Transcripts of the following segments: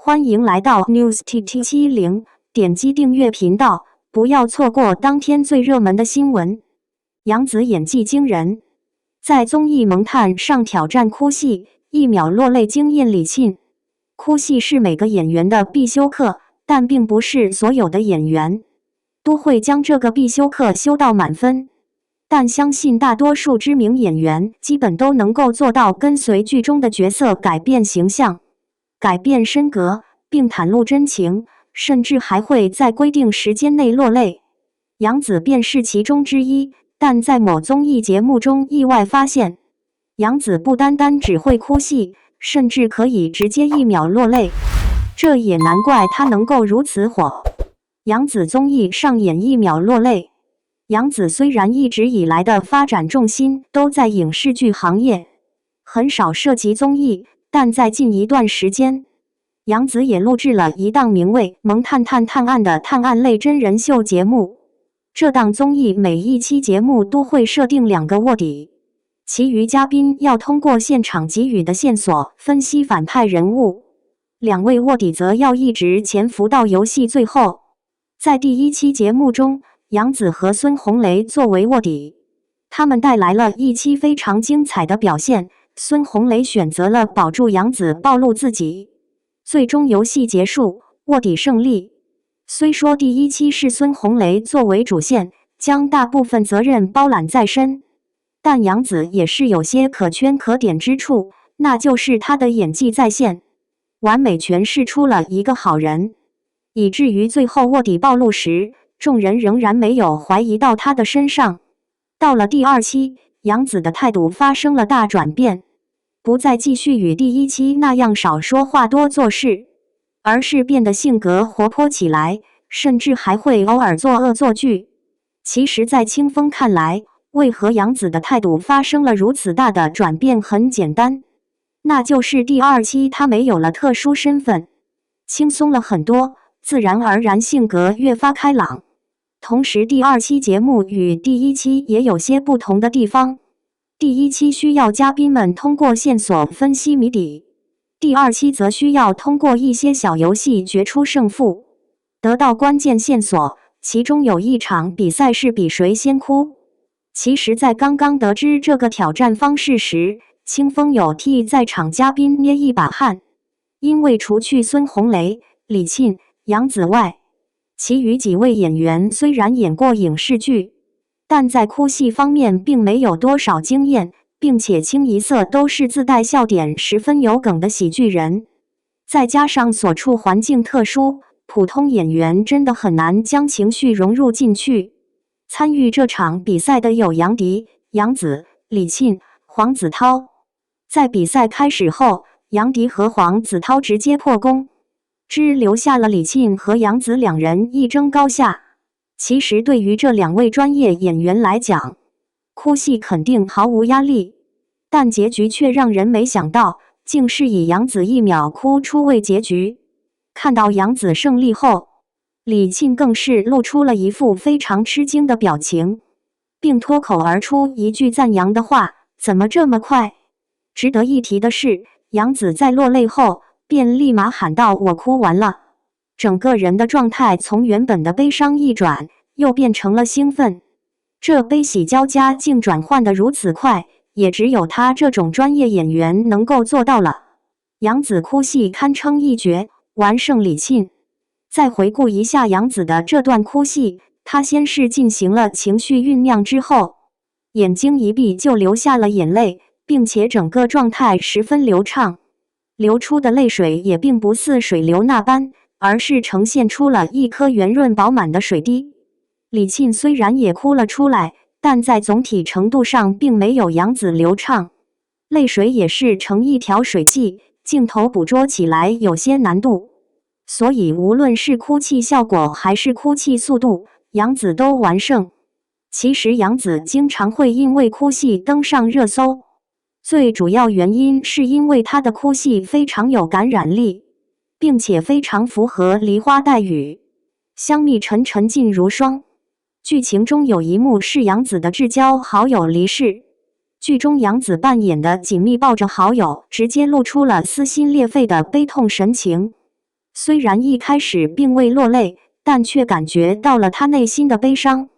欢迎来到 NewsTT70，点击订阅频道，不要错过当天最热门的新闻。杨紫演技惊人，在综艺萌探上挑战哭戏，1秒落泪惊艳李沁。哭戏是每个演员的必修课，但并不是所有的演员都会将这个必修课修到满分。但相信大多数知名演员基本都能够做到跟随剧中的角色改变形象、改变身格，并袒露真情，甚至还会在规定时间内落泪。杨紫便是其中之一，但在某综艺节目中意外发现，杨紫不单单只会哭戏，甚至可以直接1秒落泪，这也难怪她能够如此火。杨紫综艺上演1秒落泪。杨紫虽然一直以来的发展重心都在影视剧行业，很少涉及综艺，但在近一段时间，杨紫也录制了一档名为《萌探探探案》的探案类真人秀节目。这档综艺每一期节目都会设定2个卧底，其余嘉宾要通过现场给予的线索分析反派人物，2位卧底则要一直潜伏到游戏最后。在第1期节目中，杨紫和孙红雷作为卧底，他们带来了一期非常精彩的表现。孙红雷选择了保住杨紫暴露自己，最终游戏结束，卧底胜利。虽说第1期是孙红雷作为主线，将大部分责任包揽在身，但杨紫也是有些可圈可点之处，那就是她的演技在线，完美诠释出了一个好人，以至于最后卧底暴露时，众人仍然没有怀疑到他的身上。到了第2期，杨紫的态度发生了大转变，不再继续与第1期那样少说话多做事，而是变得性格活泼起来，甚至还会偶尔做恶作剧。其实在清风看来，为何杨紫的态度发生了如此大的转变很简单，那就是第2期她没有了特殊身份，轻松了很多，自然而然性格越发开朗。同时第2期节目与第1期也有些不同的地方，第1期需要嘉宾们通过线索分析谜底，第2期则需要通过一些小游戏决出胜负，得到关键线索。其中有一场比赛是比谁先哭。其实在刚刚得知这个挑战方式时，清风有替在场嘉宾捏一把汗，因为除去孙红雷、李沁、杨紫外，其余几位演员虽然演过影视剧，但在哭戏方面并没有多少经验，并且清一色都是自带笑点十分有梗的喜剧人。再加上所处环境特殊，普通演员真的很难将情绪融入进去。参与这场比赛的有杨迪、杨紫、李沁、黄子韬。在比赛开始后，杨迪和黄子韬直接破功，只留下了李沁和杨紫2人一争高下。其实对于这2位专业演员来讲，哭戏肯定毫无压力，但结局却让人没想到，竟是以杨紫1秒哭出为结局。看到杨紫胜利后，李沁更是露出了一副非常吃惊的表情，并脱口而出一句赞扬的话：怎么这么快？值得一提的是，杨紫在落泪后便立马喊道：我哭完了。整个人的状态从原本的悲伤一转，又变成了兴奋。这悲喜交加竟转换得如此快，也只有她这种专业演员能够做到了。杨紫哭戏堪称一绝，完胜李沁。再回顾一下杨紫的这段哭戏，她先是进行了情绪酝酿之后，眼睛一闭就流下了眼泪，并且整个状态十分流畅，流出的泪水也并不似水流那般，而是呈现出了一颗圆润饱满的水滴。李沁虽然也哭了出来，但在总体程度上并没有杨紫流畅，泪水也是呈一条水迹，镜头捕捉起来有些难度。所以无论是哭泣效果还是哭泣速度，杨紫都完胜。其实杨紫经常会因为哭戏登上热搜，最主要原因是因为她的哭戏非常有感染力，并且非常符合梨花带雨，香蜜沉沉烬如霜。剧情中有一幕是杨紫的至交好友离世，剧中杨紫扮演的紧密抱着好友，直接露出了撕心裂肺的悲痛神情。虽然一开始并未落泪，但却感觉到了他内心的悲伤。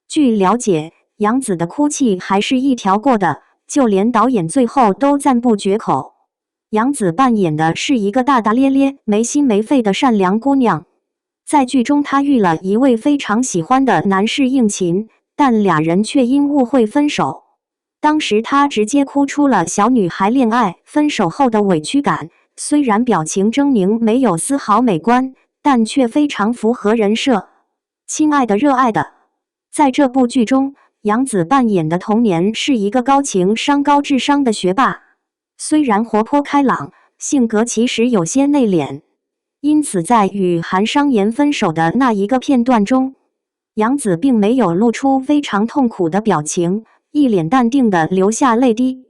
据了解，杨紫的哭泣还是一条过的，就连导演最后都赞不绝口。杨紫扮演的是一个大大咧咧、没心没肺的善良姑娘。在剧中，她遇了一位非常喜欢的男士应勤，但俩人却因误会分手。当时她直接哭出了小女孩恋爱分手后的委屈感，虽然表情狰狞，没有丝毫美观，但却非常符合人设。亲爱的，热爱的。在这部剧中，杨紫扮演的童年是一个高情商、高智商的学霸。虽然活泼开朗，性格其实有些内敛，因此在与韩商言分手的那一个片段中，杨紫并没有露出非常痛苦的表情，一脸淡定地流下泪滴，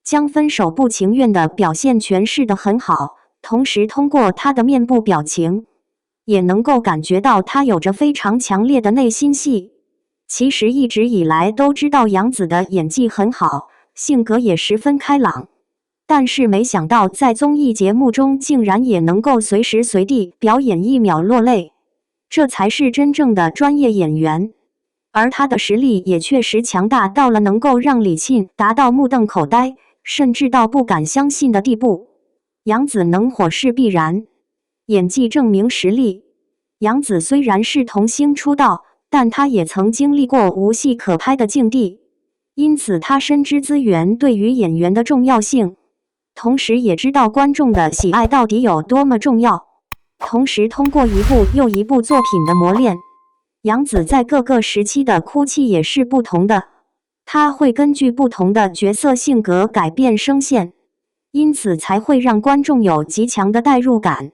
将分手不情愿的表现诠释得很好。同时通过她的面部表情，也能够感觉到她有着非常强烈的内心戏。其实一直以来都知道杨紫的演技很好，性格也十分开朗。但是没想到在综艺节目中竟然也能够随时随地表演1秒落泪，这才是真正的专业演员。而他的实力也确实强大到了能够让李沁达到目瞪口呆，甚至到不敢相信的地步。杨紫能火是必然，演技证明实力。杨紫虽然是童星出道，但她也曾经历过无戏可拍的境地，因此她深知资源对于演员的重要性。同时也知道观众的喜爱到底有多么重要。同时通过一部又一部作品的磨练，杨紫在各个时期的哭泣也是不同的，她会根据不同的角色性格改变声线，因此才会让观众有极强的代入感。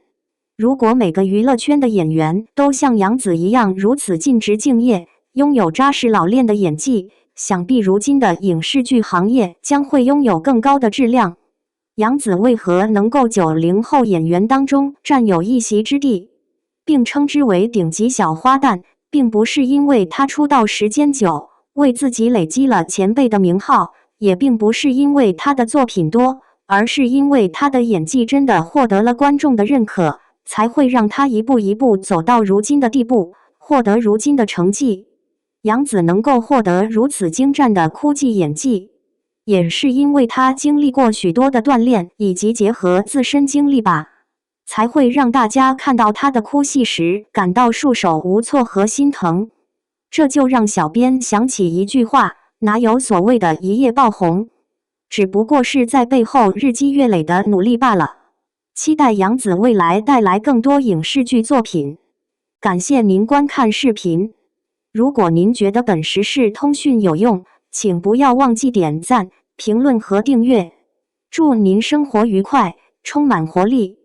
如果每个娱乐圈的演员都像杨紫一样如此尽职敬业，拥有扎实老练的演技，想必如今的影视剧行业将会拥有更高的质量。杨紫为何能够90后演员当中占有一席之地，并称之为顶级小花旦，并不是因为她出道时间久，为自己累积了前辈的名号，也并不是因为她的作品多，而是因为她的演技真的获得了观众的认可，才会让她一步一步走到如今的地步，获得如今的成绩。杨紫能够获得如此精湛的哭技演技，也是因为他经历过许多的锻炼，以及结合自身经历吧，才会让大家看到他的哭戏时感到束手无措和心疼。这就让小编想起一句话，哪有所谓的一夜爆红，只不过是在背后日积月累的努力罢了。期待杨紫未来带来更多影视剧作品。感谢您观看视频。如果您觉得本时事通讯有用，请不要忘记点赞、评论和订阅。祝您生活愉快，充满活力！